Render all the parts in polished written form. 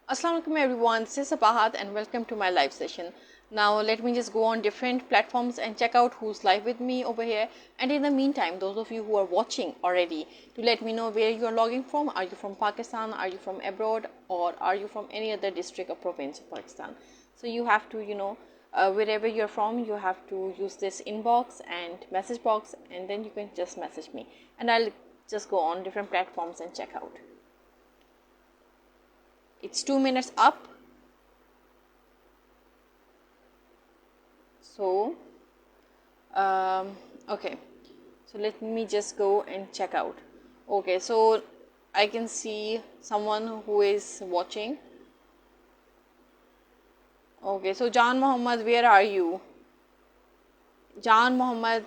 Assalamu alaikum everyone, this is Sabahat and welcome to my live session. Now let me just go on different platforms and check out who's live with me over here, and in the meantime those of you who are watching already, to let me know where you are logging from. Are you from Pakistan, are you from abroad, or are you from any other district or province of Pakistan? So you have to wherever you're from, you have to use this inbox and message box, and then you can just message me and I'll just go on different platforms and check out. It's 2 minutes up. So okay, so let me just go and check out. Okay, so I can see someone who is watching. Okay, so Jan Muhammad, where are you? Jan Muhammad,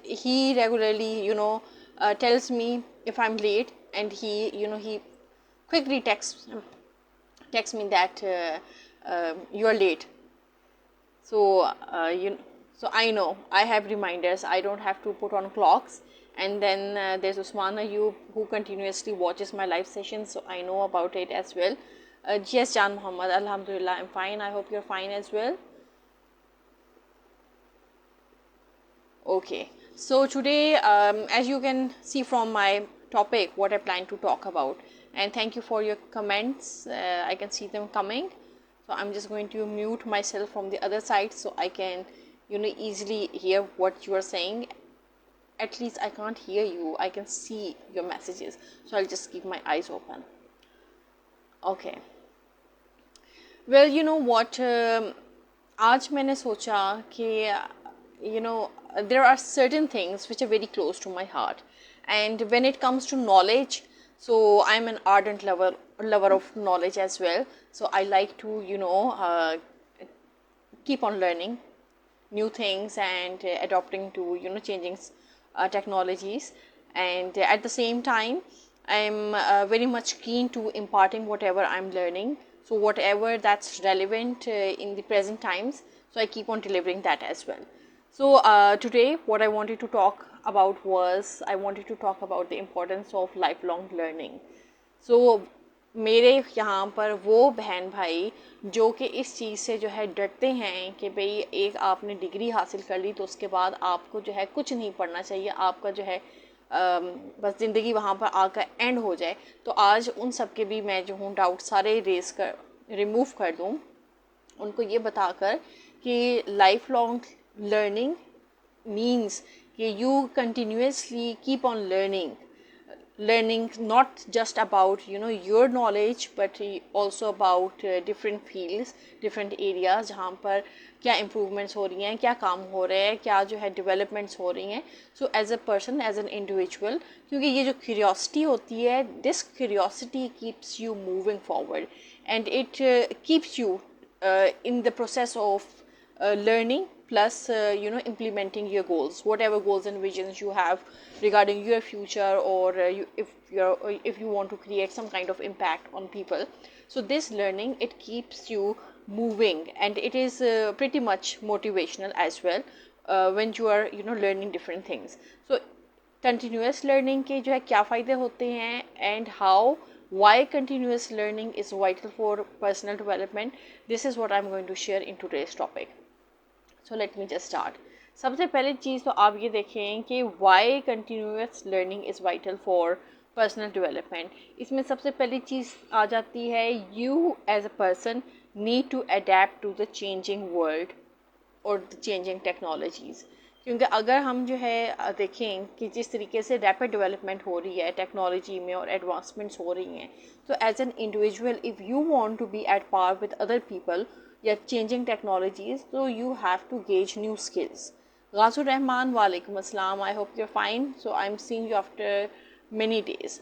he regularly tells me if I'm late, and he quickly texts me that you are late. So so I know I have reminders. I don't have to put on clocks. And then there's Usman Ayub, who continuously watches my live sessions, so I know about it as well. Yes, Jan Muhammad, Alhamdulillah, I'm fine. I hope you're fine as well. Okay, so today, as you can see from my topic, what I plan to talk about, and thank you for your comments. I can see them coming. So I'm just going to mute myself from the other side so I can easily hear what you are saying. At least I can't hear you, I can see your messages, so I'll just keep my eyes open. Okay, well, you know what, आज मैंने सोचा कि there are certain things which are very close to my heart, and when it comes to knowledge, so I'm an ardent lover of knowledge as well. So I like to keep on learning new things and adopting to changing technologies, and at the same time I'm very much keen to imparting whatever I'm learning, so whatever that's relevant in the present times, so I keep on delivering that as well. So today what I wanted to talk about was, I wanted to talk about the importance of lifelong learning. So मेरे यहाँ पर वो बहन भाई जो कि इस चीज़ से जो है डरते हैं कि भाई एक आपने डिग्री हासिल कर ली तो उसके बाद आपको जो है कुछ नहीं पढ़ना चाहिए, आपका जो है बस ज़िंदगी वहाँ पर आकर एंड हो जाए, तो आज उन सब के भी मैं जो हूँ डाउट सारे रिमूव कर दूँ, उनको ये बताकर कि लाइफ लॉन्ग लर्निंग मीन्स कि you continuously keep on learning not just about your knowledge, but also about different fields, different areas जहाँ पर क्या improvements हो रही हैं, क्या काम हो रहे हैं, क्या जो है developments हो रही हैं. So as a person, as an individual, क्योंकि ये जो curiosity होती है, this curiosity keeps you moving forward, and it keeps you in the process of learning, plus implementing your goals, whatever goals and visions you have regarding your future, or if you want to create some kind of impact on people. So this learning, it keeps you moving, and it is pretty much motivational as well when you are learning different things. So continuous learning के जो है क्या फ़ायदे होते हैं, and how, why continuous learning is vital for personal development, this is what I'm going to share in today's topic. So let me just start. सबसे पहले चीज़ तो आप ये देखें कि why continuous learning is vital for personal development. इसमें सबसे पहली चीज़ आ जाती है, you as a person need to adapt to the changing world or the changing technologies. क्योंकि अगर हम जो है देखें कि जिस तरीके से रैपिड डेवलपमेंट हो रही है टेक्नोलॉजी में और एडवांसमेंट्स हो रही हैं, तो as an individual if you want to be at par with other people या चेंजिंग टेक्नोलॉजीज, तो you have to gauge new skills. गाजुर रहमान, वालेकुम अस्सलाम, I hope you are fine. So I am seeing you after many days.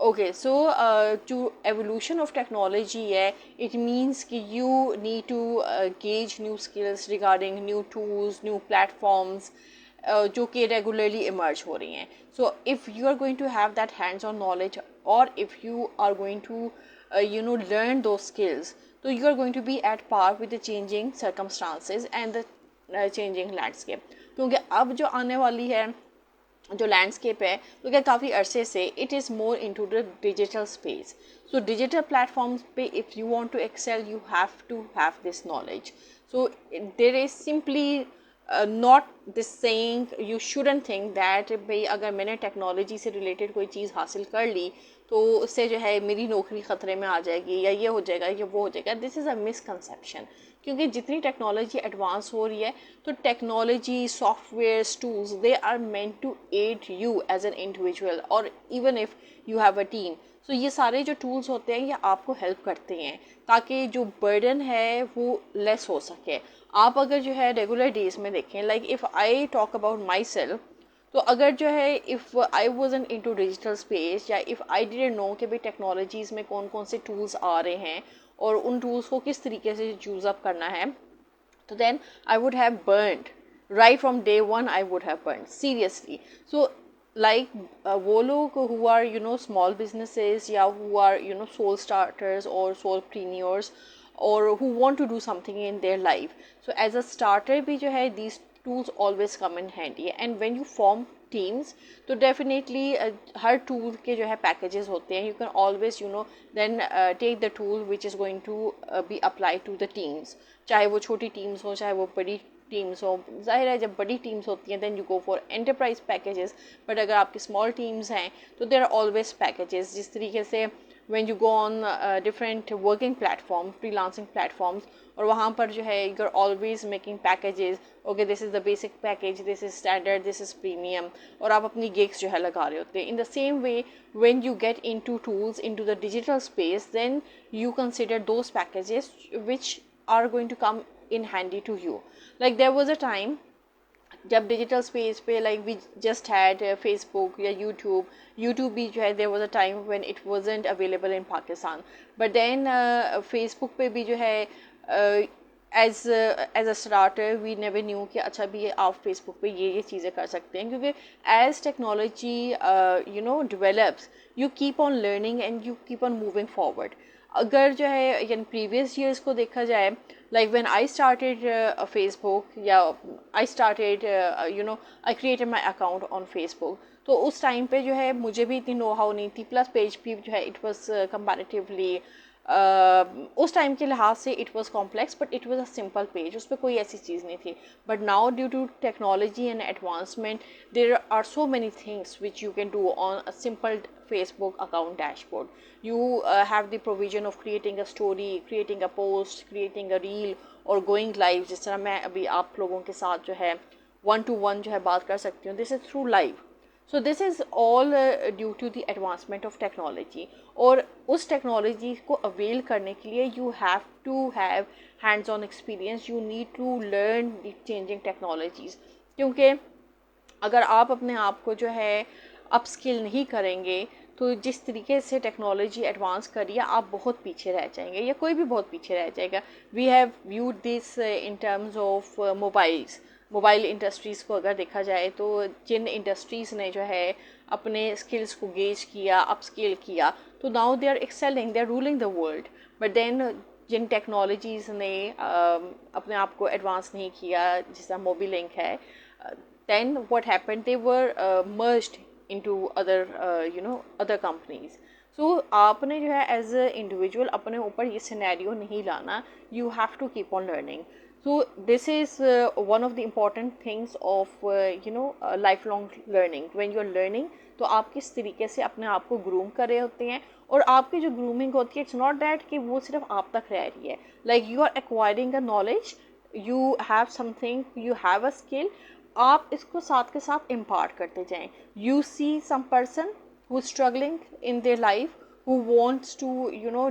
Okay, so to evolution of technology, it means कि you need to gauge new skills regarding new tools, new platforms जो कि regularly emerge हो रही हैं. So if you are going to have that hands-on knowledge, or if you are going to learn those skills, so you are going to be at par with the changing circumstances and the changing landscape. क्योंकि अब जो आने वाली है जो landscape है तो क्या काफ़ी अरसे से it is more into the digital space. So digital platforms पे if you want to excel you have to have this knowledge. So there is simply not this saying, you shouldn't think that भाई अगर मैंने technology से related कोई चीज़ हासिल कर ली तो उससे जो है मेरी नौकरी ख़तरे में आ जाएगी या ये हो जाएगा या वो हो जाएगा. This is a misconception. क्योंकि जितनी टेक्नोलॉजी एडवांस हो रही है तो technology, software, tools, they are meant to aid you as an individual और even if you have a team. So ये सारे जो टूल्स होते हैं ये आपको हेल्प करते हैं ताकि जो बर्डन है वो लेस हो सके. आप अगर जो है रेगुलर डेज में देखें, like if I talk about myself, तो अगर जो है if I wasn't into digital space या इफ़ आई डिडंट नो कि भाई टेक्नोलॉजीज़ में कौन कौन से टूल्स आ रहे हैं और उन टूल्स को किस तरीके से यूज़ अप करना है, तो then I would have burned right from day one. I would have burned seriously. So like वो लोग who are small businesses या who are soul starters or soulpreneurs or who want to do something in their life, so as a starter भी जो है these tools always come in handy. And when you form teams तो definitely हर tool के जो है packages होते हैं. You can always then take the tool which is going to be applied to the teams, चाहे वो छोटी टीम्स हो चाहे वो बड़ी टीम्स हो. जाहिर है जब बड़ी टीम्स होती हैं then you go for enterprise packages, but अगर आपकी स्मॉल टीम्स हैं तो देर आर ऑलवेज पैकेजेस. जिस तरीके से when you go on different working platform, freelancing platforms, और वहाँ पर जो है you are always making packages. Okay, this is the basic package, this is standard, this is premium, और आप अपनी गिग्स जो है लगा रहे होते हैं. In the same way when you get into tools, into the digital space, then you consider those packages which are going to come in handy to you. Like there was a time जब digital space पे like we just had Facebook या YouTube भी जो है there was a time when it wasn't available in Pakistan, but then Facebook पे भी जो है as a starter we never knew कि अच्छा भी आप फेसबुक पे ये चीज़ें कर सकते हैं. क्योंकि as technology develops you keep on learning and you keep on moving forward. अगर जो है यानी प्रीवियस ईयर्स को देखा जाए, like when I started Facebook, I started I created my account on Facebook. तो उस टाइम पे जो है मुझे भी इतनी नो हाउ नहीं थी, प्लस पेज भी जो है इट वाज कंपैरेटिवली उस टाइम के लिहाज से it was complex, but it was a simple page, उस पर कोई ऐसी चीज़ नहीं थी. But now due to technology and advancement there are so many things which you can do on a simple Facebook account dashboard. You have the provision of creating a story, creating a post, creating a reel or going live. जिस तरह मैं अभी आप लोगों के साथ जो है 1-to-1 जो है बात कर सकती हूँ, this is through live. So this is all due to the advancement of technology. और उस टेक्नोलॉजी को अवेल करने के लिए you have to have hands-on experience. You need to learn the changing technologies. क्योंकि अगर आप अपने आप को जो है अपस्किल नहीं करेंगे तो जिस तरीके से टेक्नोलॉजी एडवांस करिए आप बहुत पीछे रह जाएंगे या कोई भी बहुत पीछे रह जाएगा. We have viewed this in terms of mobile industries को अगर देखा जाए तो जिन इंडस्ट्रीज़ ने जो है अपने स्किल्स को गेज किया, अपस्किल किया, तो now they are excelling, they are ruling the world. But then जिन टेक्नोलॉजीज़ ने अपने आप को एडवांस नहीं किया, जिस तरह मोबीलिंक है, then what happened, they were merged into other companies. So आपने जो है as a individual अपने ऊपर ये scenario नहीं लाना. You have to keep on learning. So this is one of the important things of lifelong learning. When you're learning तो आप किस तरीके से अपने आप को ग्रूम कर रहे होते हैं, और आपकी जो ग्रूमिंग होती है इट्स नॉट दैट कि वो सिर्फ आप तक रह रही है. Like you are acquiring a knowledge, you have something, you have a skill, आप इसको साथ के साथ इम्पार्ट करते जाएं. You see some person who is struggling in their life, who wants to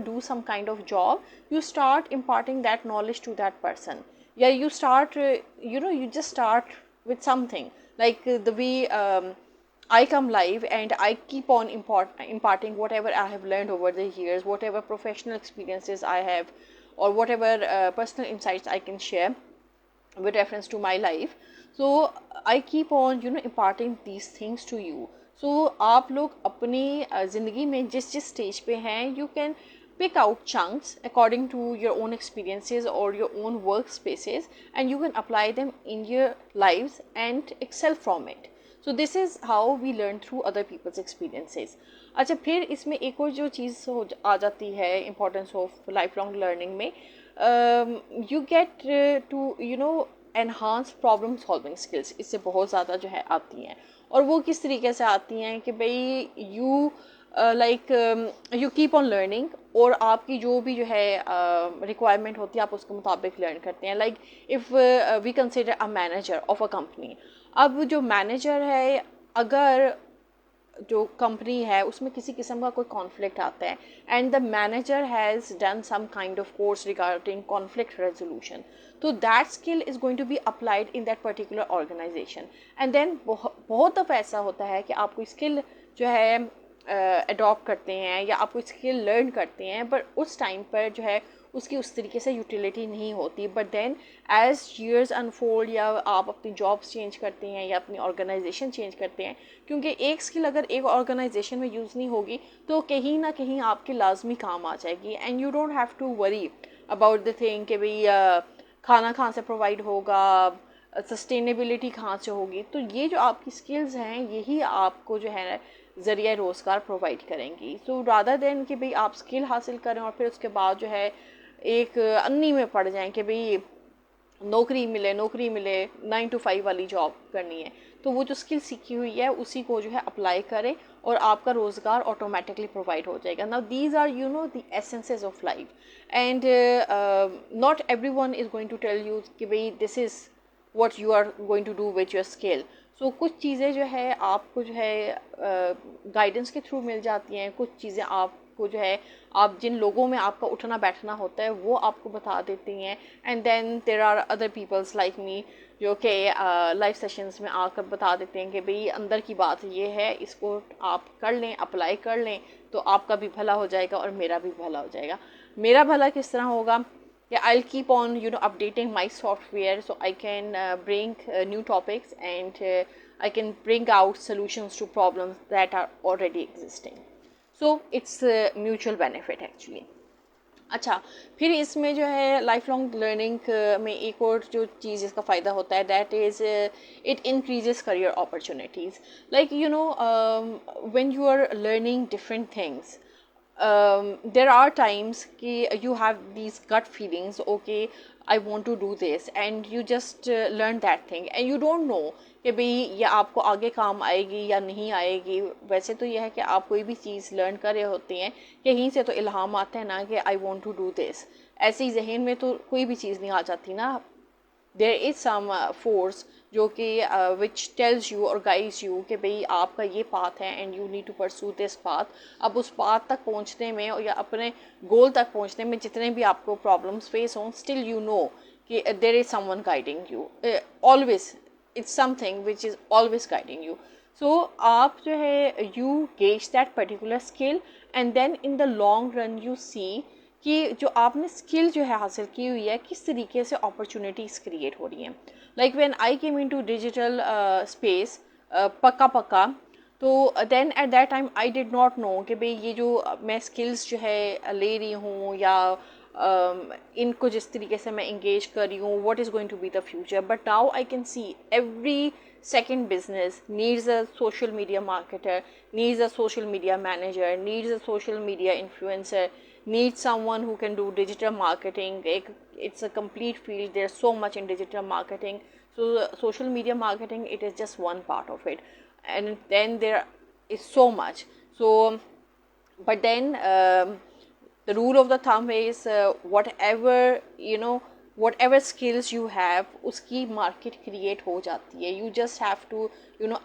do some kind of job, you start imparting that knowledge to that person. Yeah, you start you just start with something like the way I come live and I keep on imparting whatever I have learned over the years, whatever professional experiences I have, or whatever personal insights I can share with reference to my life. So I keep on imparting these things to you. So आप लोग अपनी ज़िंदगी में जिस stage पे हैं, you can pick out chunks according to your own experiences or your own workspaces, and you can apply them in your lives and excel from it. So this is how we learn through other people's experiences. अच्छा, फिर इसमें एक और जो चीज़ आ जाती है importance of life long learning में, you get to enhance problem solving skills. इससे बहुत ज़्यादा जो है आती हैं. और वो किस तरीके से आती हैं कि भाई you you keep on learning, और आपकी जो भी जो है रिक्वायरमेंट होती है आप उसके मुताबिक लर्न करते हैं. Like if we consider a manager of a company. अब जो मैनेजर है, अगर जो कंपनी है उसमें किसी किस्म का कोई कॉन्फ्लिक्ट आता है and the manager has done some kind of course regarding conflict resolution, तो that skill is going to be applied in that particular organization. And then बहुत दफ़ा ऐसा होता है कि आप कोई स्किल जो है अडॉप्ट करते हैं या आप कोई स्किल लर्न करते हैं, पर उस टाइम पर जो है उसकी उस तरीके से यूटिलिटी नहीं होती. But then as years unfold, या आप अपनी जॉब्स चेंज करते हैं या अपनी ऑर्गेनाइजेशन चेंज करते हैं, क्योंकि एक स्किल अगर एक ऑर्गेनाइजेशन में यूज़ नहीं होगी तो कहीं ना कहीं आपके लाजमी काम आ जाएगी. And you don't have to worry about the thing कि भाई खाना कहाँ से प्रोवाइड होगा, सस्टेनेबिलिटी कहाँ से होगी. तो ये जो आपकी स्किल्स हैं यही आपको जो है ज़रिया रोज़गार प्रोवाइड करेंगी. सो रादर देन कि भाई आप स्किल हासिल करें और फिर उसके बाद जो है एक अन्नी में पड़ जाएं कि भाई नौकरी मिले 9 to 5 वाली जॉब करनी है, तो वो जो स्किल सीखी हुई है उसी को जो है अप्लाई करें और आपका रोज़गार ऑटोमेटिकली प्रोवाइड हो जाएगा. Now these are the essences of life. And not every one is going to tell you कि भाई this is what you are going to do with your skill. So कुछ चीज़ें जो है आपको जो है गाइडेंस के थ्रू मिल जाती हैं, कुछ चीज़ें आपको जो है आप जिन लोगों में आपका उठना बैठना होता है वो आपको बता देती हैं. And then there are other peoples like me जो कि लाइव सेशंस में आकर बता देते हैं कि भाई अंदर की बात ये है, इसको आप कर लें, अप्लाई कर लें, तो आपका भी भला हो जाएगा और मेरा भी भला हो जाएगा. मेरा भला किस तरह होगा? Yeah, I'll keep on updating my software so I can bring new topics, and I can bring out solutions to problems that are already existing. So it's mutual benefit actually. अच्छा, फिर इसमें जो है लाइफ लॉन्ग लर्निंग में एक और जो चीज़ इसका फ़ायदा होता है, that is it increases career opportunities. Like when you are learning different things, there are times कि you have these gut feelings, okay I want to do this, and you just learn that thing and you don't know कि भाई ये आपको आगे काम आएगी या नहीं आएगी. वैसे तो यह है कि आप कोई भी चीज़ लर्न कर रहे होते हैं, कहीं से तो इल्हाम आता है ना कि I want to do this. ऐसे ही जहन में तो कोई भी चीज़ नहीं आ जाती ना. देयर इज़ सम फोर्स जो कि विच टेल्स यू और गाइड्स यू कि भाई आपका ये पाथ है and you need to pursue this path. अब उस पाथ तक पहुंचने में या अपने गोल तक पहुंचने में जितने भी आपको प्रॉब्लम्स फेस हों, स्टिल यू नो कि there is someone guiding you always. It's something which is always guiding you. So आप जो है you gauge that particular skill and then in the long run you see कि जो आपने skill जो है हासिल की हुई है किस तरीके से अपॉर्चुनिटीज़ क्रिएट हो रही हैं. Like when I came into digital space पक्का, तो then at that time I did not know कि भाई ये जो मैं स्किल्स जो है ले रही हूँ या इनको जिस तरीके से मैं इंगेज कर रही हूँ, what is going to be the future. But now I can see every second business needs a social media marketer, needs a social media manager, needs a social media influencer, needs someone who can do digital marketing. It's a complete field. There's so much in digital marketing. So social media marketing, it is just one part of it, and then there is so much. So but then the rule of the thumb is whatever skills you have उसकी market create हो जाती है. You just have to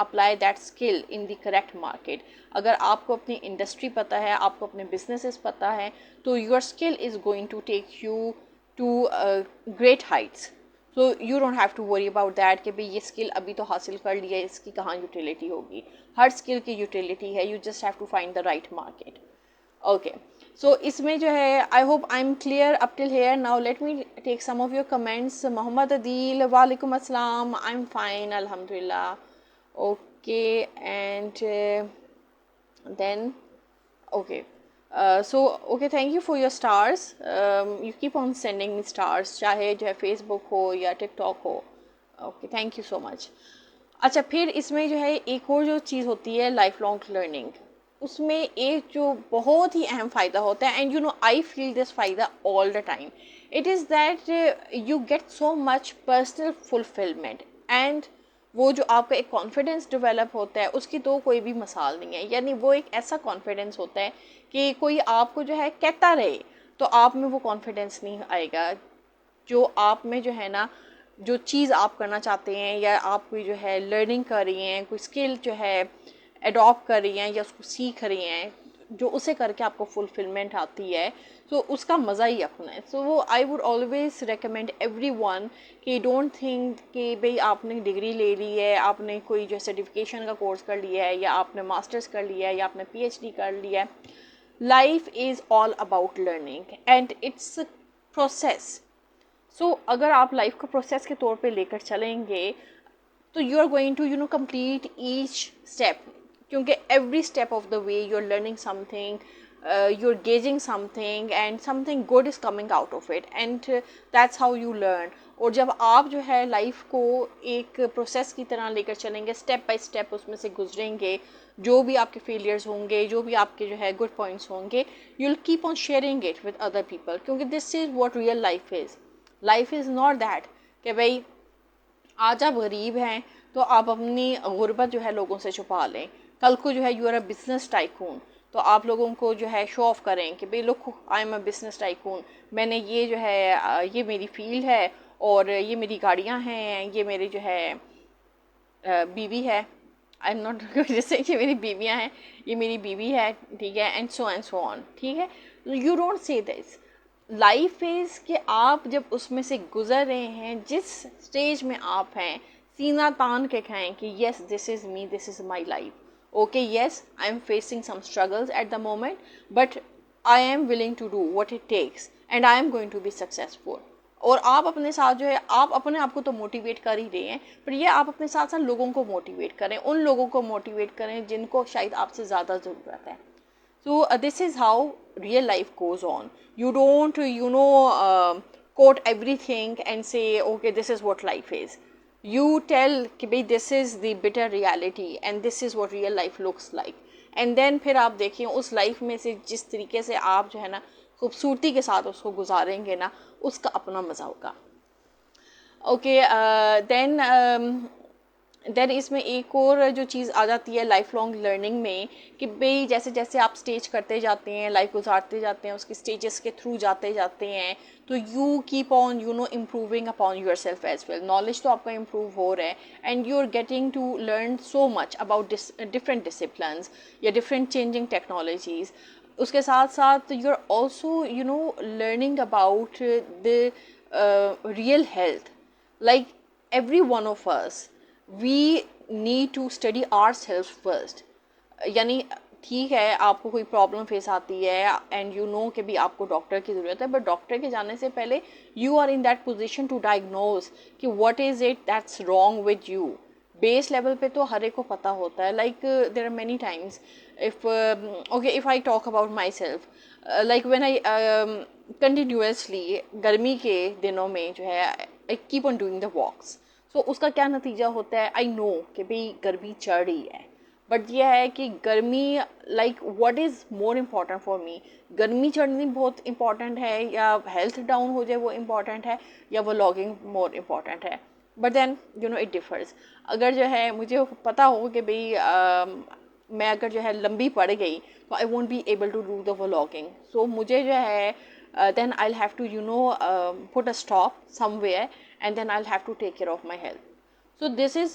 apply that skill in the correct market. अगर आपको अपनी industry पता है, आपको अपने businesses पता है, तो your skill is going to take you to great heights. So you don't have to worry about that कि भाई ये skill अभी तो हासिल कर लिया है, इसकी कहाँ utility होगी. हर skill की utility है. You just have to find the right market. Okay, so इसमें जो है I hope I'm clear up till here. Now let me take some of your comments. Mohammad Adil, Walaikum Assalam. I'm fine, Alhamdulillah. Okay, and then okay. Okay, thank you for your stars. You keep on sending me stars, चाहे जो है Facebook हो या TikTok हो. Okay, thank you so much. अच्छा, फिर इसमें जो है एक और जो चीज़ होती है लाइफ लॉन्ग लर्निंग, उसमें एक जो बहुत ही अहम फ़ायदा होता है, and you know I feel this फ़ायदा all the time, it is that you get so much personal fulfillment, and वो जो आपका एक कॉन्फिडेंस डेवलप होता है उसकी तो कोई भी मिसाल नहीं है। यानी वो एक ऐसा कॉन्फिडेंस होता है कि कोई आपको जो है कहता रहे तो आप में वो कॉन्फिडेंस नहीं आएगा। जो आप में जो है ना, जो चीज़ आप करना चाहते हैं या आप कोई जो है लर्निंग कर रही हैं, कोई स्किल जो है अडॉप्ट कर रही हैं या उसको सीख रही हैं, जो उसे करके आपको फुलफिलमेंट आती है, तो उसका मज़ा ही अपना है। सो वो I would always recommend every one कि डोंट थिंक कि भाई आपने डिग्री ले ली है, आपने कोई जो सर्टिफिकेशन का कोर्स कर लिया है, या आपने मास्टर्स कर लिया है, या आपने PhD कर लिया है। Life is all about learning and it's process. So अगर आप लाइफ को प्रोसेस के तौर पे लेकर चलेंगे तो you are going to complete each step, क्योंकि every step of the way you are learning something, you are gauging something and something good is coming out of it, and that's how you learn. और जब आप जो है life को एक process की तरह लेकर चलेंगे, स्टेप बाय स्टेप उसमें से गुजरेंगे, जो भी आपके फेलियर्स होंगे, जो भी आपके जो है गुड पॉइंट्स होंगे, you will keep on sharing it with other people, क्योंकि this is what real life is. Life is not that कि भाई आज आप गरीब हैं तो आप अपनी गुर्बत जो है लोगों से छुपा लें, कल को जो है you are a business tycoon तो आप लोगों को जो है शो ऑफ करें कि भाई look I am a business tycoon, मैंने ये जो है ये मेरी फील्ड है और ये मेरी गाड़ियाँ हैं, ये मेरी जो है बीवी है, आई एम नॉट जैसे कि मेरी बीवियाँ हैं, ये मेरी बीवी है, ठीक है, एंड सो ऑन, ठीक है। You don't say this. Life is कि आप जब उसमें से गुजर रहे हैं, जिस स्टेज में आप हैं, सीना तान के खाएं कि yes this is me, this is my life. Okay, yes I am facing some struggles at the moment, but I am willing to do what it takes and I am going to be successful. और आप अपने साथ जो है, आप अपने आप को तो मोटिवेट कर ही रहे हैं, पर ये आप अपने साथ साथ लोगों को मोटिवेट करें, उन लोगों को मोटिवेट करें जिनको शायद आपसे ज़्यादा ज़रूरत है। So this is how real life goes on. You don't, quote everything and say, okay, this is what life is. You tell कि भाई this is the bitter reality and this is what real life looks like. And then फिर आप देखिए उस life में से जिस तरीके से आप जो है ना खूबसूरती के साथ उसको गुजारेंगे ना, उसका अपना मज़ा होगा। ओके, देन इसमें एक और जो चीज़ आ जाती है लाइफ लॉन्ग लर्निंग में कि भाई जैसे जैसे आप स्टेज करते जाते हैं, लाइफ गुजारते जाते हैं, उसके स्टेजेस के थ्रू जाते जाते हैं, तो you keep on improving upon yourself as well. Knowledge तो आपका इम्प्रूव हो रहा है and you are getting to learn so much about different disciplines या डिफरेंट चेंजिंग टेक्नोलॉजीज़। उसके साथ साथ you are also learning about the real health. Like every one of us, we need to study ourselves first. यानी ठीक है आपको कोई problem face आती है एंड यू नो कि भी आपको डॉक्टर की ज़रूरत है, बट डॉक्टर के जाने से पहले you are in that position to diagnose कि what is it that's wrong with you. Base level पे तो हर एक को पता होता है। Like there are many times if I talk about myself, like when I continuously गर्मी के दिनों में जो है I keep on doing the walks, so उसका क्या नतीजा होता है, आई नो कि भाई गर्मी चढ़ रही है, बट यह है कि गर्मी like what is more important for me, गर्मी चढ़नी बहुत इंपॉर्टेंट है या हेल्थ डाउन हो जाए वो इम्पॉर्टेंट है या वो लॉगिंग मोर इम्पॉर्टेंट है। But then it differs. अगर जो है मुझे पता हो कि भाई मैं अगर जो है लंबी पड़ गई तो I won't be able to do the vlogging, so मुझे जो है then I'll have to put a stop somewhere and then I'll have to take care of my health. So this is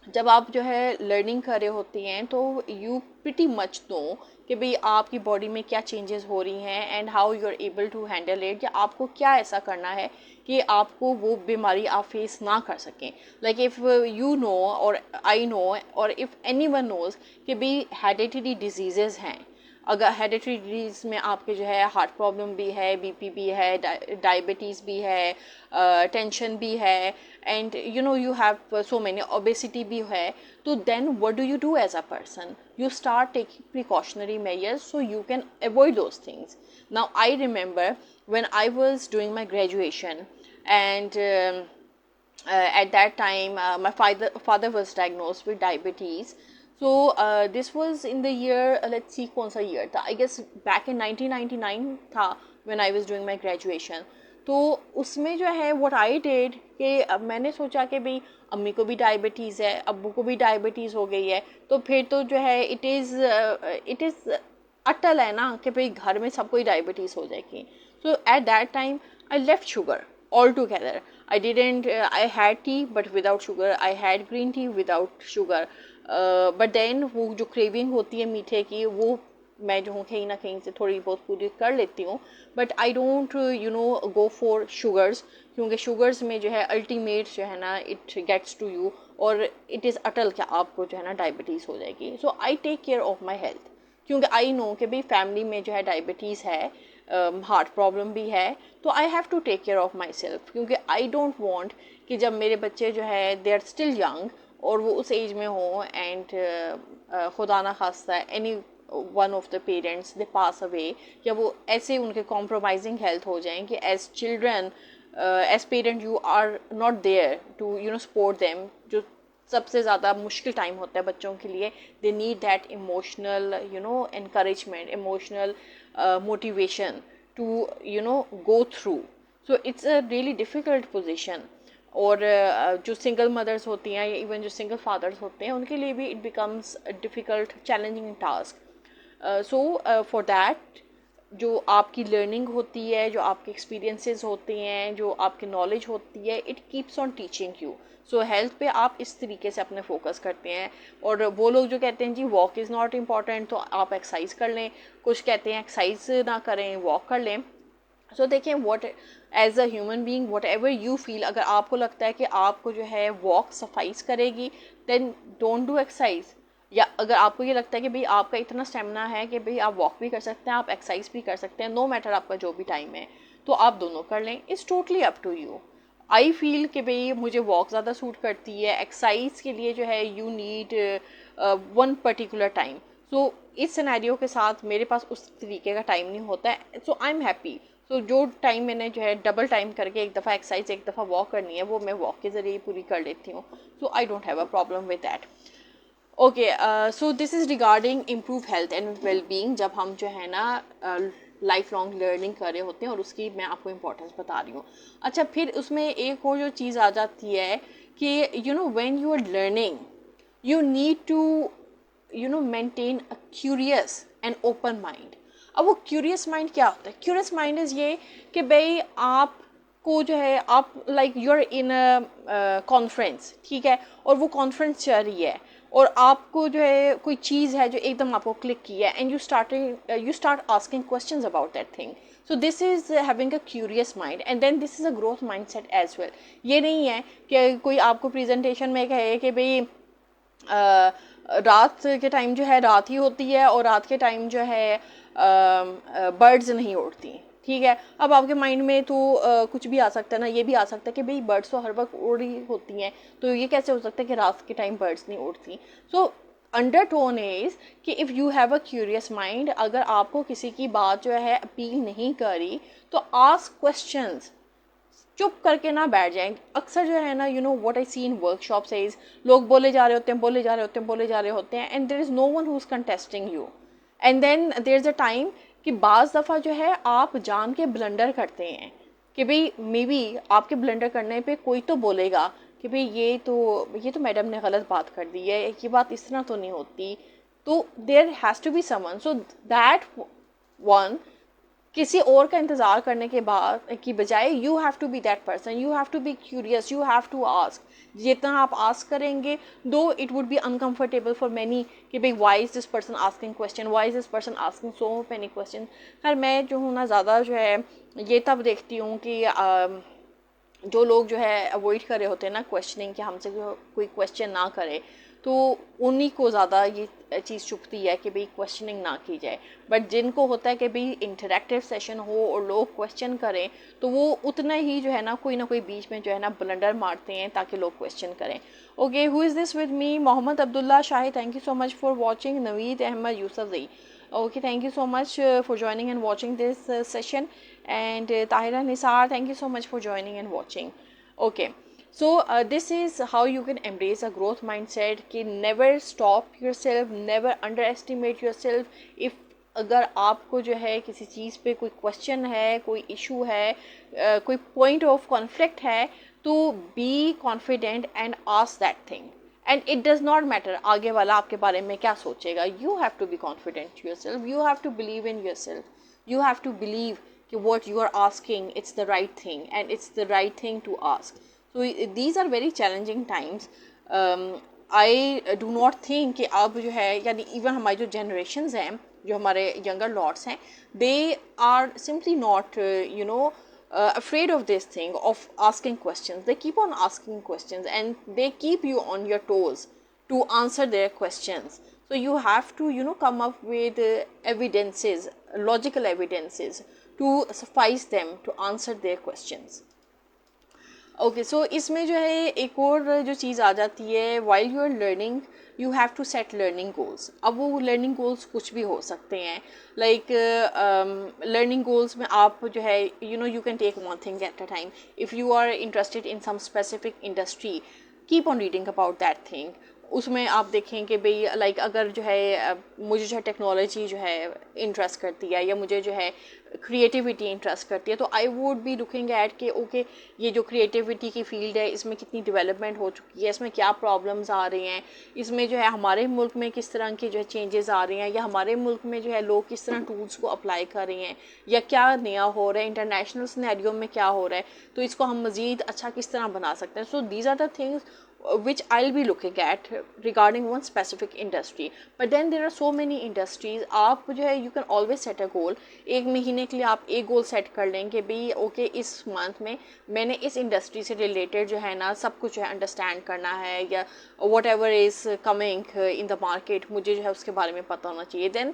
जब आप जो है लर्निंग कर रहे होती हैं तो यू प्रिटी मच नो कि भाई आपकी बॉडी में क्या चेंजेस हो रही हैं and how you are able to handle it, या आपको क्या ऐसा करना है कि आपको वो बीमारी आप फेस ना कर सकें। लाइक इफ़ यू नो और आई नो और इफ़ एनी वन नोज़ कि भाई हेरिडिटरी डिजीज़ेज़ हैं, अगर हेरिडिटरी डिजीज़ में आपके जो है हार्ट प्रॉब्लम भी है, बीपी भी है, डायबिटीज़ भी है, टेंशन भी है, and you have so many obesity भी है, तो then what do you do as a person, you start taking precautionary measures so you can avoid those things. Now I remember when I was doing my graduation and at that time my father was diagnosed with diabetes. So this was in the year, let's see कौन सा year था, I guess back in 1999 था when I was doing my graduation. तो उसमें जो है what I did कि अब मैंने सोचा कि भाई अम्मी को भी डायबिटीज़ है, अब्बू को भी डायबिटीज़ हो गई है, तो फिर तो जो है इट इज़ अटल है ना कि भाई घर में सबको ही डायबिटीज़ हो जाएगी. So at that time I left sugar altogether. I didn't I had tea but without sugar, I had green tea without sugar, but then वो जो craving होती है मीठे की, वो मैं जो हूँ कहीं ना कहीं से थोड़ी बहुत पूरी कर लेती हूँ, but I don't go for sugars, क्योंकि शुगर्स में जो है अल्टीमेट जो है ना इट गेट्स टू यू, और इट इज़ अटल कि आपको जो है ना डायबिटीज़ हो जाएगी. So I take care of my health, क्योंकि आई नो कि भाई फैमिली में जो है डायबिटीज़ है, हार्ट प्रॉब्लम भी है, तो I have to take care of myself, क्योंकि आई डोंट वॉन्ट कि जब मेरे बच्चे जो है दे आर स्टिल यंग और वो उस एज में हों एंड खुदा ना खास्ता any one of the parents they pass away, या वो ऐसे उनके कॉम्प्रोमाइजिंग हेल्थ हो जाएं कि as children as parent you are not there to support them. जो सबसे ज़्यादा मुश्किल टाइम होता है बच्चों के लिए, they need that emotional encouragement, emotional motivation to go through. So it's a really difficult position. और जो सिंगल मदर्स होती हैं या इवन जो सिंगल फादर्स होते हैं उनके लिए भी it becomes difficult challenging task. So for that जो आपकी लर्निंग होती है, जो आपके एक्सपीरियंसेस होते हैं, जो आपकी नॉलेज होती है, it keeps on teaching you. So health पे आप इस तरीके से अपने फोकस करते हैं. और वो लोग जो कहते हैं जी वॉक इज़ नॉट इम्पॉर्टेंट, तो आप एक्सरसाइज कर लें. कुछ कहते हैं एक्सरसाइज ना करें, वॉक कर लें. सो देखिए what as a human being whatever you feel, अगर आपको लगता है कि आपको जो है वॉक सफाइस करेगी, देन डोंट डू एक्सरसाइज. या अगर आपको ये लगता है कि भाई आपका इतना स्टेमिना है कि भाई आप वॉक भी कर सकते हैं, आप एक्सरसाइज भी कर सकते हैं, नो मैटर आपका जो भी टाइम है, तो आप दोनों कर लें. It's totally up to you. I feel कि भाई मुझे वॉक ज़्यादा सूट करती है. एक्सरसाइज के लिए जो है you need one particular time. So इस सिनेरियो के साथ मेरे पास उस तरीके का टाइम नहीं होता है. सो आई एम हैप्पी. तो जो टाइम मैंने जो है डबल टाइम करके एक दफ़ा एक्सरसाइज एक दफ़ा वॉक करनी है, वो मैं वॉक के ज़रिए पूरी कर लेती हूँ. So I don't have a problem with that. Okay, so this is regarding improve health and wellbeing, जब हम जो है ना लाइफ लॉन्ग लर्निंग कर रहे होते हैं, और उसकी मैं आपको इम्पोर्टेंस बता रही हूँ. अच्छा, फिर उसमें एक और जो चीज़ आ जाती है कि when you are learning you need to maintain a curious and open mind. अब वो क्यूरियस माइंड क्या होता है? क्यूरियस माइंड इज़ ये कि भाई आपको जो है आप like you are in a conference, ठीक है, और वो कॉन्फ्रेंस चल रही है और आपको जो है कोई चीज़ है जो एकदम आपको क्लिक की है, and you start asking questions about that thing. So this is having a curious mind, and then this is a growth mindset as well. ये नहीं है कि कोई आपको प्रेजेंटेशन में कहे कि भाई रात के टाइम जो है रात ही होती है और रात के टाइम जो है बर्ड्स नहीं उड़ती, ठीक है. अब आपके माइंड में तो कुछ भी आ सकता है ना, ये भी आ सकता है कि भाई बर्ड्स तो हर वक्त उड़ रही होती हैं, तो ये कैसे हो सकता है कि रात के टाइम बर्ड्स नहीं उड़ती. सो अंडरटोन इज कि if you have a curious mind, अगर आपको किसी की बात जो है अपील नहीं करी, तो आस्क क्वेश्चंस. चुप करके ना बैठ जाएं. अक्सर जो है ना what I see in workshops, लोग बोले जा रहे होते हैं, बोले जा रहे होते हैं, बोले जा रहे होते हैं, and there is no one who is contesting you. And then there is a time कि बाज़ दफ़ा जो है आप जान के ब्लंडर करते हैं कि भाई मे बी आपके ब्लंडर करने पे कोई तो बोलेगा कि भाई ये तो मैडम ने गलत बात कर दी है, ये बात इस तरह तो नहीं होती. तो there has to be someone, so that one किसी और का इंतज़ार करने के बाद की बजाय you have to be that person, you have to be curious, you have to ask. जितना आप आस्क करेंगे, though it would be uncomfortable for many कि भाई why is this person asking question, why is this person asking so many question. खैर मैं जो हूँ ना ज़्यादा जो है ये तब देखती हूँ कि जो लोग जो है अवॉइड कर रहे होते हैं ना क्वेश्चनिंग, कि हमसे जो कोई क्वेश्चन ना करे, तो उन्हीं को ज़्यादा ये चीज़ चुभती है कि भाई क्वेश्चनिंग ना की जाए. बट जिनको होता है कि भाई इंटरेक्टिव सेशन हो और लोग क्वेश्चन करें, तो वो उतना ही जो है ना कोई बीच में जो है ना ब्लंडर मारते हैं ताकि लोग क्वेश्चन करें. Okay, who is this with me? Mohammad Abdullah Shahid, thank you so much for watching. Naveed Ahmed Yousafzai, okay, thank you so much for joining and watching this session. And Tahira Nisar, thank you so much for joining and watching. Okay, So this is how you can embrace a growth mindset कि never stop yourself, never underestimate yourself. if अगर आपको जो है किसी चीज़ पे कोई question है, कोई इशू है, कोई पॉइंट ऑफ कॉन्फ्लिक्ट है, तो be confident and ask that thing. And it does not matter आगे वाला आपके बारे में क्या सोचेगा. You have to be confident yourself, you have to believe in yourself, you have to believe कि what you are asking it's the right thing and it's the right thing to ask. So these are very challenging times. I do not think कि अब जो है यानी even हमारी जो generations हैं, जो हमारे younger lots हैं, they are simply not afraid of this thing of asking questions. They keep on asking questions and they keep you on your toes to answer their questions. So you have to come up with evidences, logical evidences to suffice them to answer their questions. Okay, so इसमें जो है एक और जो चीज़ आ जाती है, while you are learning you have to set learning goals. अब वो learning goals कुछ भी हो सकते हैं, like learning goals में आप जो है you can take one thing at a time. If you are interested in some specific industry, keep on reading about that thing. उसमें आप देखें कि भाई लाइक अगर जो है मुझे जो है टेक्नोलॉजी जो है इंटरेस्ट करती है या मुझे जो है क्रिएटिविटी इंटरेस्ट करती है, तो I would be looking at कि ओके ये जो क्रिएटिविटी की फील्ड है इसमें कितनी डेवलपमेंट हो चुकी है, इसमें क्या प्रॉब्लम्स आ रही हैं, इसमें जो है हमारे मुल्क में किस तरह की जो है चेंजेस आ रही हैं, या हमारे मुल्क में जो है लोग किस तरह टूल्स को अप्लाई कर रहे हैं, या क्या नया हो रहा है, इंटरनेशनल सिनेरियो में क्या हो रहा है, तो इसको हम मज़ीद अच्छा किस तरह बना सकते हैं. So these are the things which I'll be looking at regarding one specific industry. But then there are so many industries. आप जो है you can always set a goal. एक महीने के लिए आप एक गोल सेट कर लें कि भाई ओके इस मंथ में मैंने इस इंडस्ट्री से रिलेटेड जो है ना सब कुछ जो है अंडरस्टैंड करना है, या whatever is coming in the market मुझे जो है उसके बारे में पता होना चाहिए. Then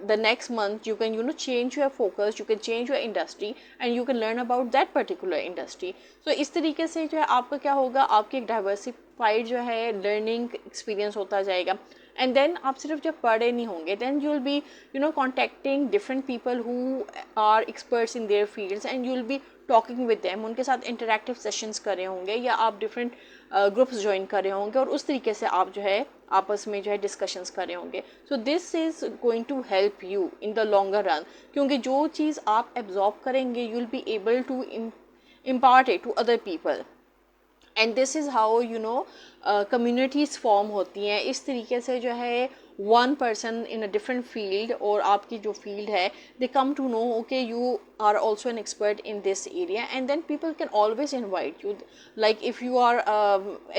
the next month you can change your focus, you can change your industry and you can learn about that particular industry. So इस तरीके से जो है आपका क्या होगा, आपकी एक डाइवर्सिफाइड जो है लर्निंग एक्सपीरियंस होता जाएगा. एंड देन आप सिर्फ जब पढ़े नहीं होंगे, then you will be contacting different people who are experts in their fields and you will be talking with them. उनके साथ इंटरेक्टिव सेशंस कर रहे होंगे या आप डिफरेंट ग्रुप्स ज्वाइन कर रहे होंगे और उस तरीके से आप जो है आपस में जो है डिस्कशंस कर रहे होंगे. So this is going to help you in the longer run, क्योंकि जो चीज़ आप एब्जॉर्ब करेंगे you will be able to impart it to other people. And this is how communities form होती हैं. इस तरीके से जो है one person in a different field और आपकी जो फील्ड है they come to know okay you are also an expert in this area, and then people can always invite you. Like if you are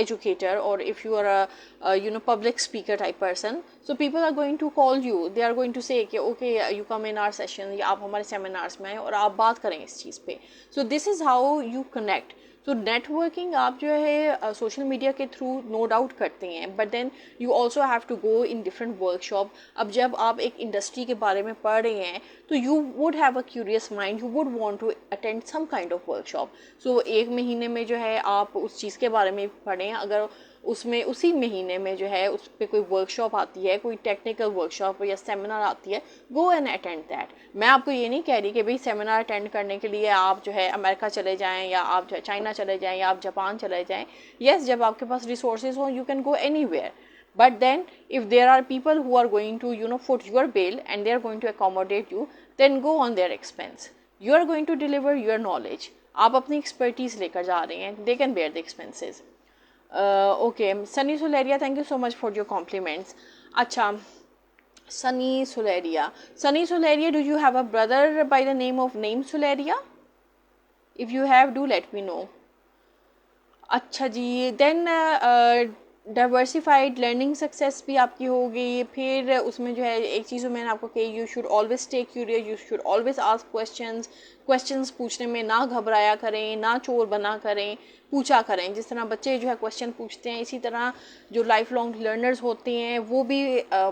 educator or if you are a public speaker type person, so people are going to call you, they are going to say कि okay you come in our session या आप हमारे seminars में आए और आप बात करें इस चीज़ पे. So this is how you connect. तो नेटवर्किंग आप जो है सोशल मीडिया के थ्रू नो डाउट करते हैं, but then you also have to go in different workshop. अब जब आप एक इंडस्ट्री के बारे में पढ़ रहे हैं तो you would have a curious mind, you would want to attend some kind of workshop. So एक महीने में जो है आप उस चीज़ के बारे में पढ़ें. अगर उसमें उसी महीने में जो है उस पर कोई वर्कशॉप आती है, कोई टेक्निकल वर्कशॉप या सेमिनार आती है, गो एंड अटेंड दैट. मैं आपको ये नहीं कह रही कि भाई सेमिनार अटेंड करने के लिए आप जो है अमेरिका चले जाएं या आप जो है चाइना चले जाएं या आप जापान चले जाएं. येस, जब आपके पास रिसोर्सेज हो you can go anywhere. But then if there are people who are going to foot your bill and they are going to accommodate you, then go on their expense. You are going to deliver your knowledge. आप अपनी expertise लेकर जा रहे हैं, they can bear the expenses. Okay, Sunny Suleria, thank you so much for your compliments. अच्छा, Sunny Suleria, do you have a brother by the name Suleria? If you have, do let me know. अच्छा जी, then diversified learning success भी आपकी हो गई. फिर उसमें जो है एक चीज़ मैंने आपको कही, you should always stay curious, you should always ask questions पूछने में ना घबराया करें, ना चोर बना करें, पूछा करें. जिस तरह बच्चे जो है क्वेश्चन पूछते हैं, इसी तरह जो लाइफ लॉन्ग लर्नर्स होते हैं वो भी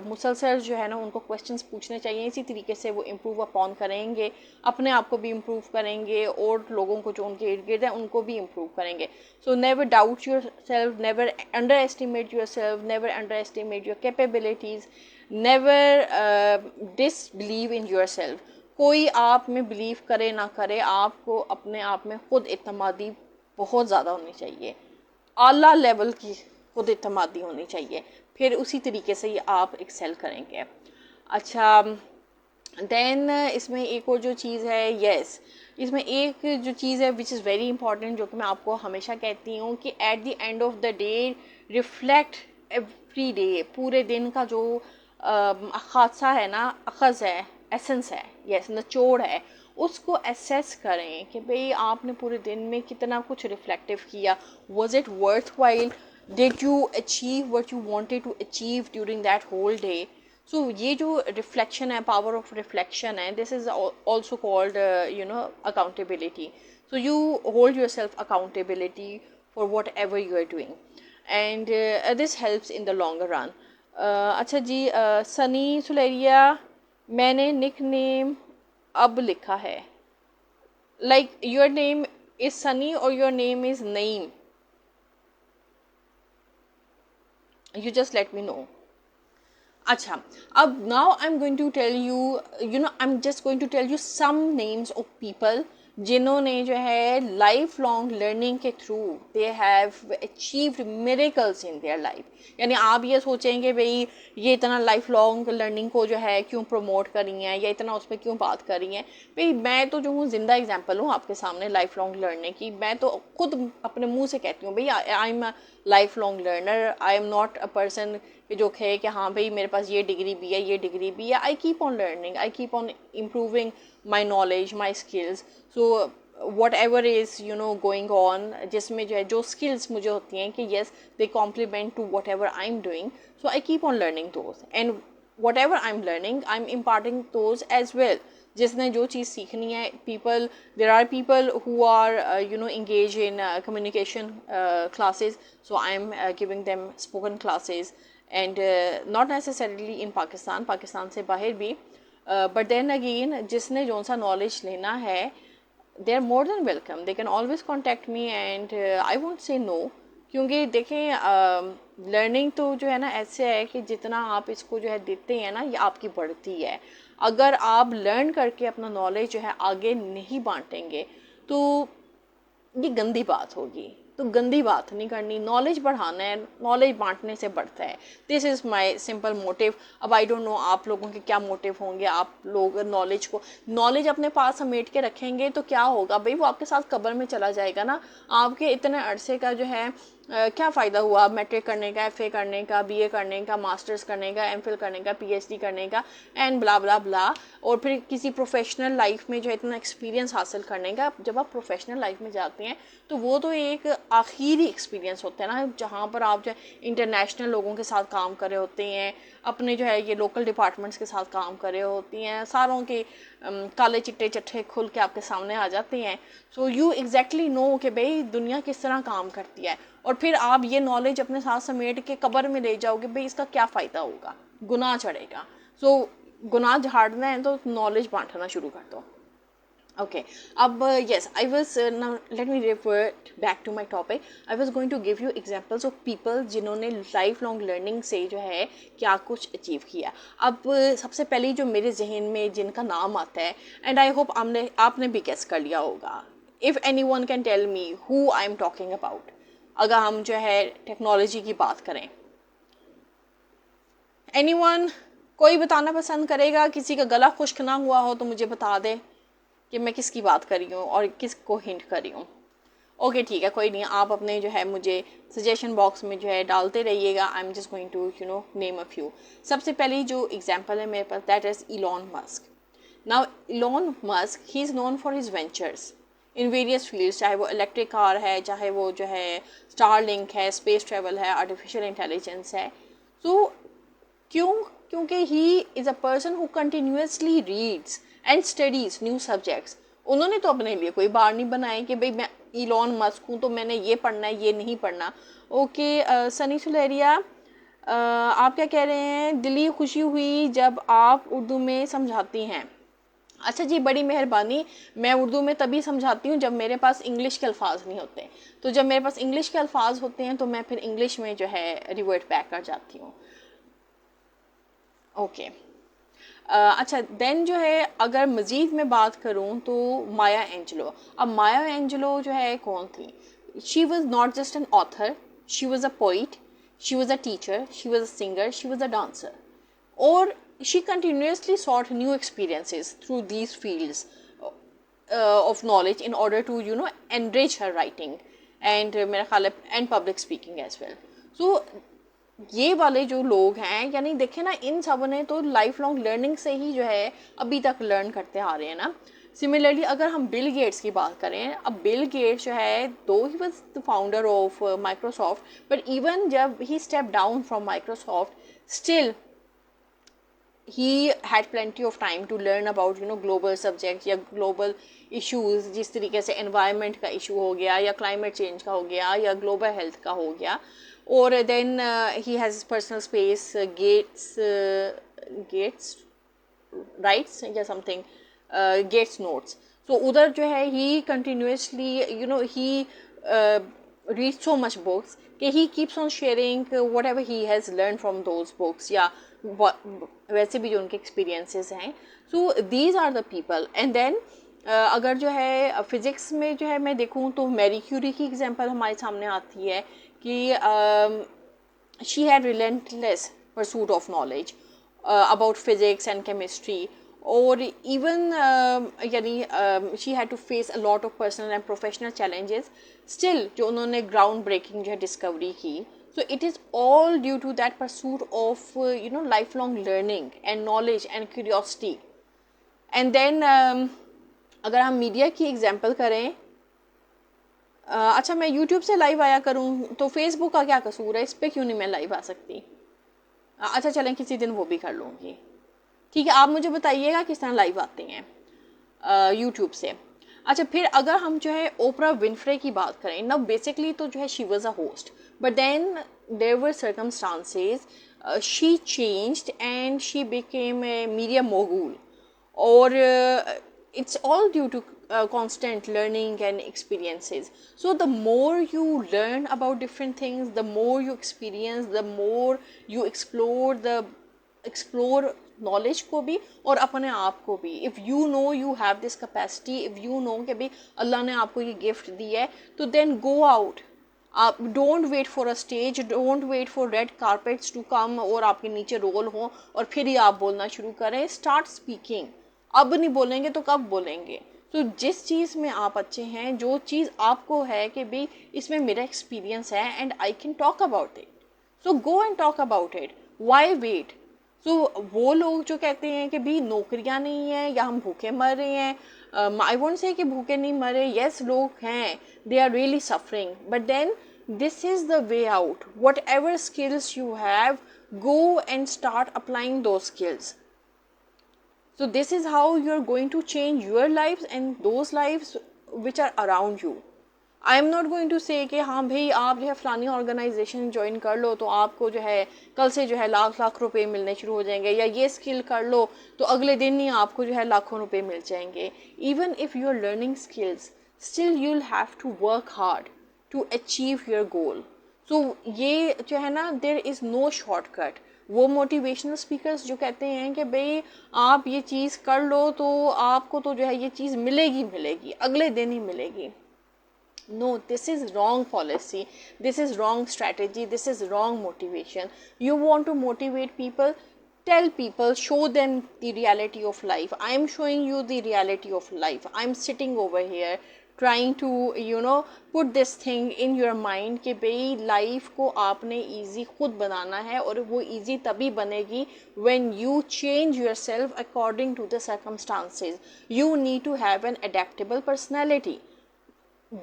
मुसलसल जो है ना उनको क्वेश्चंस पूछने चाहिए. इसी तरीके से वो इम्प्रूव अपॉन करेंगे, अपने आप को भी इम्प्रूव करेंगे और लोगों को जो उनके इर्द गिर्द है उनको भी इम्प्रूव करेंगे. So never doubt your self, never under estimate your self, never under estimate your capabilities, never disbelieve in your self. कोई आप में बिलीव करे ना करे, आपको अपने आप में खुद इत्मीनान बहुत ज़्यादा होनी चाहिए, आला लेवल की खुद इत्मीनादी होनी चाहिए, फिर उसी तरीके से ये आप एक्सेल करेंगे। अच्छा, देन इसमें एक और जो चीज़ है, यस इसमें एक जो चीज़ है विच इज़ वेरी इंपॉर्टेंट, जो कि मैं आपको हमेशा कहती हूँ कि at the end of the day reflect every day, पूरे दिन का जो हादसा है ना, अखज़ है, एसेंस है, यस निचोड़ है, उसको एसेस करें कि भाई आपने पूरे दिन में कितना कुछ रिफ्लेक्टिव किया, was it worthwhile, did you achieve what you wanted to achieve during that whole day. So ये जो रिफ्लेक्शन है, पावर ऑफ रिफ्लेक्शन है, this is also called accountability. So you hold yourself accountability for whatever you are doing, and this helps in the long run. अच्छा जी, सनी सुलेरिया, मैंने nick name अब लिखा है, like your name is Sunny और your name is Naeem, you just let me know. अच्छा, अब now I'm going to tell you, I'm just going to tell you some names of people जिन्होंने जो है लाइफ लॉन्ग लर्निंग के through they have achieved miracles in their life. यानी आप ये सोचेंगे भाई ये इतना लाइफ लॉन्ग लर्निंग को जो है क्यों प्रमोट कर रही हैं या इतना उस पर क्यों बात कर रही हैं। भाई मैं तो जो हूँ जिंदा एग्जांपल हूँ आपके सामने लाइफ लॉन्ग लर्निंग की। मैं तो खुद अपने मुंह से कहती हूँ भाई I am a life long learner, I am not a person जो है कि हाँ भाई मेरे पास ये डिग्री भी है, ये डिग्री भी है। I keep on learning, I keep on improving my knowledge, my skills. So whatever is going on, जिसमें जो है जो स्किल्स मुझे होती हैं कि yes they complement to whatever I am doing, so I keep on learning those, and whatever I am learning I am imparting those as well. जिसने जो चीज़ सीखनी है, people, there are people who are engage in communication classes, so I am giving them spoken classes, and not necessarily in Pakistan से बाहर भी, but then again जिसने जो सा knowledge लेना है, they are more than welcome, they can always contact me, and I won't say no। क्योंकि देखें लर्निंग तो जो है ना ऐसे है कि जितना आप इसको जो है देते हैं ना, ये आपकी बढ़ती है। अगर आप लर्न करके अपना नॉलेज जो है आगे नहीं बांटेंगे तो ये गंदी बात होगी। तो गंदी बात नहीं करनी, नॉलेज बढ़ाना है, नॉलेज बांटने से बढ़ता है। This is my simple motive. अब आई डोंट नो आप लोगों के क्या मोटिव होंगे। आप लोग नॉलेज अपने पास समेट के रखेंगे तो क्या होगा भाई, वो आपके साथ कब्र में चला जाएगा ना। आपके इतने अरसे का जो है क्या फ़ायदा हुआ मैट्रिक करने का, एफए करने का, बीए करने का, मास्टर्स करने का, एमफिल करने का, पीएचडी करने का, एंड ब्ला ब्ला ब्ला, और फिर किसी प्रोफेशनल लाइफ में जो है इतना एक्सपीरियंस हासिल करने का। जब आप प्रोफेशनल लाइफ में जाते हैं तो वो तो एक आखिरी एक्सपीरियंस होता है ना, जहाँ पर आप जो है इंटरनेशनल लोगों के साथ काम कर रहे होते हैं, अपने जो है ये लोकल डिपार्टमेंट्स के साथ काम कर रहे होती हैं, सारों के काले चिट्टे चट्टे खुल के आपके सामने आ जाते हैं। सो यू एग्जैक्टली नो कि भाई दुनिया किस तरह काम करती है, और फिर आप ये नॉलेज अपने साथ समेट के कब्र में ले जाओगे, भाई इसका क्या फ़ायदा होगा, गुनाह चढ़ेगा। सो गुनाह झाड़ना है तो नॉलेज बांटना शुरू कर दो। Okay, yes, I was now let me revert back to my topic. I was going to give you examples of people जिन्होंने लाइफ लॉन्ग लर्निंग से जो है क्या कुछ अचीव किया। अब सबसे पहले जो मेरे जहन में जिनका नाम आता है, एंड आई होप आपने भी गेस कर लिया होगा, if anyone can tell me who I am talking about. अगर हम जो है टेक्नोलॉजी की बात करें, एनी वन, कोई बताना पसंद करेगा? किसी का गला खुश्क ना हुआ हो तो मुझे बता दे कि मैं किसकी बात कर रही हूँ और किसको हिंट कर रही हूँ। ओके ठीक है, कोई नहीं, आप अपने जो है मुझे सजेशन बॉक्स में जो है डालते रहिएगा। I am just going to name a few. सबसे पहली जो एग्जांपल है मेरे पास, that is Elon Musk. Now Elon Musk, he is known for his ventures in various fields, चाहे वो इलेक्ट्रिक कार है, चाहे वो जो है स्टारलिंक है, स्पेस ट्रेवल है, आर्टिफिशियल इंटेलिजेंस है। सो क्योंकि he is a person who continuously reads and studies new subjects. उन्होंने तो अपने लिए कोई बार नहीं बनाए कि भाई मैं इलॉन मस्क हूँ तो मैंने ये पढ़ना है, ये नहीं पढ़ना। ओके, सनी सुलेरिया, आप क्या कह रहे हैं? दिली खुशी हुई जब आप उर्दू में समझाती हैं। अच्छा जी, बड़ी मेहरबानी। मैं उर्दू में तभी समझाती हूँ जब मेरे पास इंग्लिश के अल्फाज नहीं होते। तो जब मेरे पास इंग्लिश के अल्फाज होते हैं तो मैं फिर इंग्लिश में जो है रिवर्ट बैक कर जाती हूँ। ओके, अच्छा, देन जो है अगर मज़ीद मैं बात करूँ तो माया एंजेलो। अब माया एंजेलो जो है कौन थी? she was not just an author, she was a poet, she was a teacher, she was a singer, she was a dancer. Or she continuously sought new experiences through these fields of knowledge in order to, you know, enrich her writing and मेरा ख्याल है and public speaking as well. So ये वाले जो लोग हैं, यानी देखें ना, इन सब ने तो लाइफ लॉन्ग लर्निंग से ही जो है अभी तक लर्न करते आ रहे हैं ना. सिमिलरली अगर हम बिल गेट्स की बात करें, अब बिल गेट्स जो है, though he was the founder of Microsoft, but even जब he step down from Microsoft, still he had plenty of time to learn about, you know, global subjects या global issues, जिस तरीके से environment का issue हो गया या climate change का हो गया या global health का हो गया. और then he has personal space, Gates writes या something, Gates notes. So उधर जो है he continuously, you know, he reads so much books कि he keeps on sharing whatever he has learned from those books या वैसे भी जो उनके experiences हैं. So these are the people. And then अगर जो है फिजिक्स में जो है मैं देखूँ तो मैरी क्यूरी की एग्जांपल हमारे सामने आती है कि she had relentless pursuit of knowledge about physics and chemistry. और even यानी she had to face a lot of personal and professional challenges. Still जो उन्होंने ground breaking जो है discovery की. So it is all due to that pursuit of you know, lifelong learning and knowledge and curiosity. And then अगर हम media की example करें, अच्छा मैं यूट्यूब से लाइव आया करूं तो फेसबुक का क्या कसूर है, इस पर क्यों नहीं मैं लाइव आ सकती? अच्छा चलें किसी दिन वो भी कर लूँगी. ठीक है, आप मुझे बताइएगा किस तरह लाइव आते हैं यूट्यूब से. अच्छा फिर अगर हम जो है ओपरा विनफ्रे की बात करें ना, बेसिकली तो जो है she was a host, but then there were circumstances, she changed and she became a media mogul. और it's all due to constant learning and experiences. So the more you learn about different things, the more you experience, the more you explore knowledge को भी और अपने आप को भी. If you know you have this capacity, if you know कि भाई अल्लाह ने आपको ये gift दी है, तो then go out. Don't wait for a stage, don't wait for red carpets to come और आपके नीचे रोल हो और फिर ही आप बोलना शुरू करें. Start speaking. अब नहीं बोलेंगे तो कब बोलेंगे? तो जिस चीज़ में आप अच्छे हैं, जो चीज़ आपको है कि भाई इसमें मेरा एक्सपीरियंस है and I can talk about it, so go and talk about it. Why wait? So वो लोग जो कहते हैं कि भाई नौकरियां नहीं है या हम भूखे मर रहे हैं, आई वोंट से कि भूखे नहीं मरे, यस लोग हैं, they are really suffering, but then this is the way out. Whatever skills you have, go and start applying those skills. So this is how you're going to change your lives and those lives which are around you. I am not going to say कि हाँ भाई आप जो है फलानी organisation join कर लो तो आपको जो है कल से जो है लाख लाख रुपए मिलने शुरू हो जाएंगे, या ये स्किल कर लो तो अगले दिन ही आपको जो है लाखों रुपए मिल जाएंगे. Even if you are learning skills, still you'll have to work hard to achieve your goal. So ये जो है ना, there is no shortcut. वो मोटिवेशनल स्पीकर्स जो कहते हैं कि भाई आप ये चीज़ कर लो तो आपको तो जो है ये चीज़ मिलेगी अगले दिन ही मिलेगी. No, this is wrong policy, this is wrong strategy, this is wrong motivation. You want to motivate people, tell people, show them the reality of life. I am showing you the reality of life. I am sitting over here trying to, you know, put this thing in your mind कि भाई life को आपने easy खुद बनाना है, और वो easy तभी बनेगी when you change yourself according to the circumstances. You need to have an adaptable personality.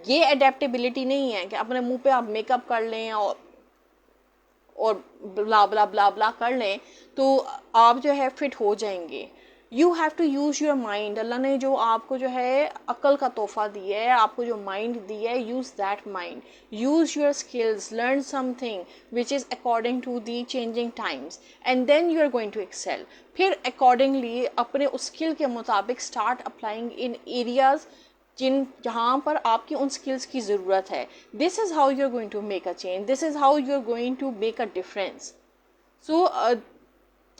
ये adaptability नहीं है कि अपने मुंह पे आप मेकअप कर लें और ब्ला ब्ला ब्ला ब्ला कर लें तो आप जो है फिट हो जाएंगे. You have to use your mind. Allah ने जो आपको जो है अक्ल का तोहफा दिया है, आपको जो माइंड दिया है, use that mind, use your skills, learn something which is according to the changing times, and then you are going to excel. फिर अकॉर्डिंगली अपने उस स्किल के मुताबिक स्टार्ट अप्लाइंग इन एरियाज जहाँ पर आपकी उन स्किल्स की ज़रूरत है. This is how you are going to make a change, this is how you are going to make a difference. So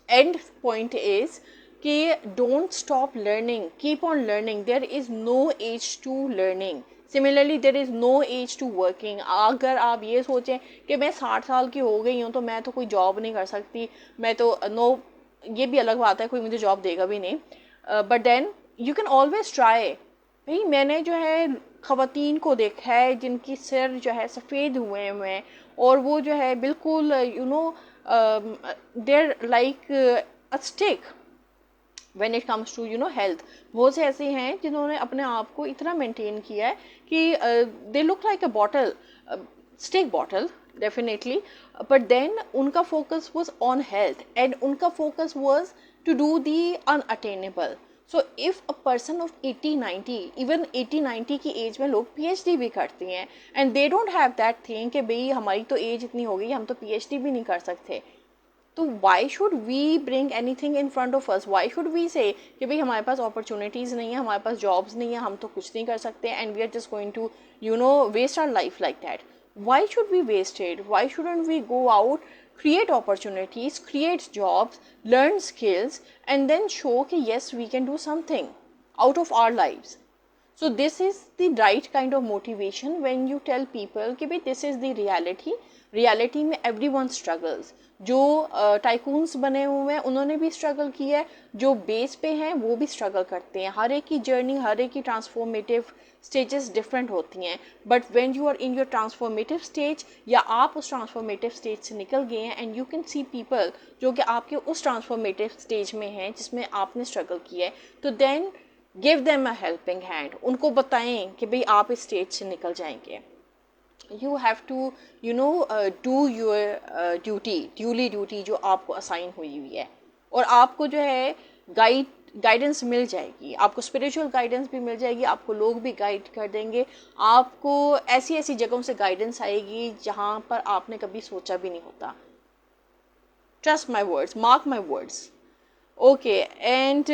end point is कि don't stop learning, keep on learning, there is no age to learning. Similarly there is no age to working. अगर आप ये सोचें कि मैं 60 साल की हो गई हूँ तो मैं तो कोई जॉब नहीं कर सकती, मैं तो नो, ये भी अलग बात है, कोई मुझे जॉब देगा भी नहीं, but then you can always try. भाई मैंने जो है ख़वातीन को देखा है जिनकी सिर जो है सफ़ेद हुए हुए हैं और वो जो है बिल्कुल you know there like a stick when it comes to you know health. बहुत से ऐसे हैं जिन्होंने अपने आप को इतना मेंटेन किया है कि they look like a bottle, stick bottle definitely, but then उनका focus was on health and उनका focus was to do the unattainable. So if a person of 80-90, even 80-90 की एज में लोग पीएचडी भी करती हैं and they don't have that thing कि भाई हमारी तो एज इतनी हो गई हम तो पीएचडी भी नहीं कर सकते. तो why should we bring anything in front of us, why should we say कि भाई हमारे पास अपॉर्चुनिटीज़ नहीं है, हमारे पास जॉब्स नहीं है, हम तो कुछ नहीं कर सकते and we are just going to you know waste our life like that. Why should we waste it, why shouldn't we go out, create opportunities, create jobs, learn skills, and then show कि yes we can do something out of our lives. So this is the right kind of motivation when you tell people कि भाई this is the reality. Reality में everyone struggles. जो tycoons बने हुए हैं उन्होंने भी स्ट्रगल किया है, जो बेस पे हैं वो भी स्ट्रगल करते हैं. हर एक की जर्नी, हर एक की ट्रांसफॉर्मेटिव स्टेजेस डिफरेंट होती हैं. But when you are in your transformative stage या आप उस ट्रांसफॉर्मेटिव स्टेज से निकल गए हैं and you can see people जो कि आपके उस ट्रांसफॉर्मेटिव स्टेज में हैं जिसमें आपने स्ट्रगल किया है, तो then give them a helping hand. उनको बताएं कि भाई आप इस स्टेज से निकल जाएंगे. You have to you know do your duly duty जो आपको असाइन हुई हुई है, और आपको जो है गाइडेंस मिल जाएगी, आपको स्पिरिचुअल गाइडेंस भी मिल जाएगी, आपको लोग भी गाइड कर देंगे, आपको ऐसी ऐसी जगहों से गाइडेंस आएगी जहाँ पर आपने कभी सोचा भी नहीं होता. Trust my words, mark my words. Okay and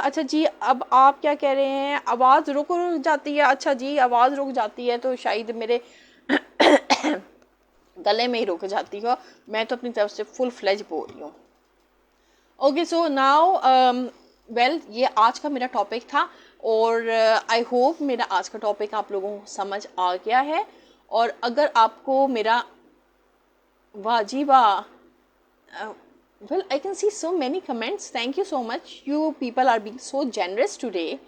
अच्छा जी, अब आप क्या कह रहे हैं, आवाज़ रुक जाती है. अच्छा जी, आवाज़ रुक जाती है तो शायद मेरे गले में ही रुक जाती हो, मैं तो अपनी तरफ से फुल फ्लेज बोल रही हूँ. ओके सो नाउ वेल, ये आज का मेरा टॉपिक था और आई होप मेरा आज का टॉपिक आप लोगों को समझ आ गया है. और अगर आपको मेरा वाजिबा well, I can see so many comments. Thank you so much. You people are being so generous today.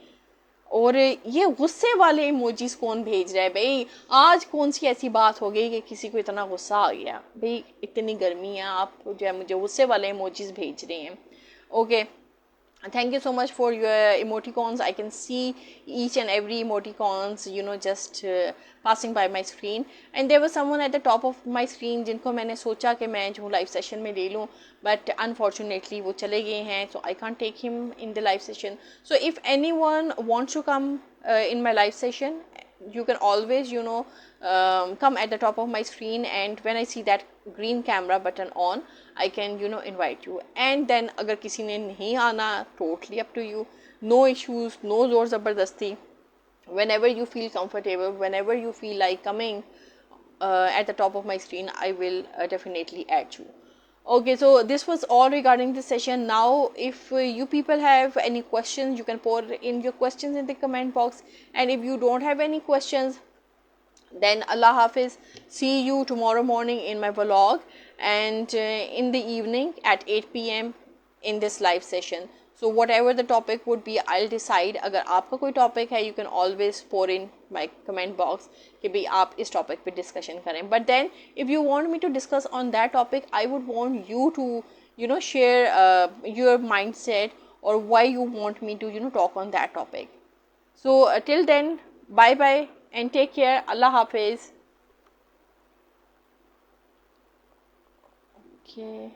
और ये गुस्से वाले इमोजीज कौन भेज रहा है भाई? आज कौन सी ऐसी बात हो गई कि किसी को इतना गुस्सा आ गया? भाई इतनी गर्मी है, आप जो है मुझे गुस्से वाले इमोजीज भेज रहे हैं. Okay, thank you so much for your emoticons. I can see each and every emoticons, you know, just passing by my screen. And there was someone at the top of my screen जिनको मैंने सोचा कि मैं जो live session में ले लूँ, but unfortunately वो चले गए हैं, so I can't take him in the live session. So if anyone wants to come in my live session, you can always, you know, come at the top of my screen, and when I see that green camera button on, I can, you know, invite you. And then अगर किसी ने नहीं आना, totally up to you, no issues, no ज़ोर ज़बरदस्ती. Whenever you feel comfortable, whenever you feel like coming at the top of my screen, I will definitely add you. Okay, so this was all regarding this session. Now if you people have any questions, you can pour in your questions in the comment box, and if you don't have any questions, then Allah Hafiz. See you tomorrow morning in my vlog, and in the evening at 8 p.m. in this live session. So whatever the topic would be, I'll decide. अगर आपका कोई topic है, you can always pour in my comment box कि भाई आप इस topic पे discussion करें. But then if you want me to discuss on that topic, I would want you to, you know, share your mindset or why you want me to, you know, talk on that topic. So till then, bye bye and take care. Allah Hafiz. Okay.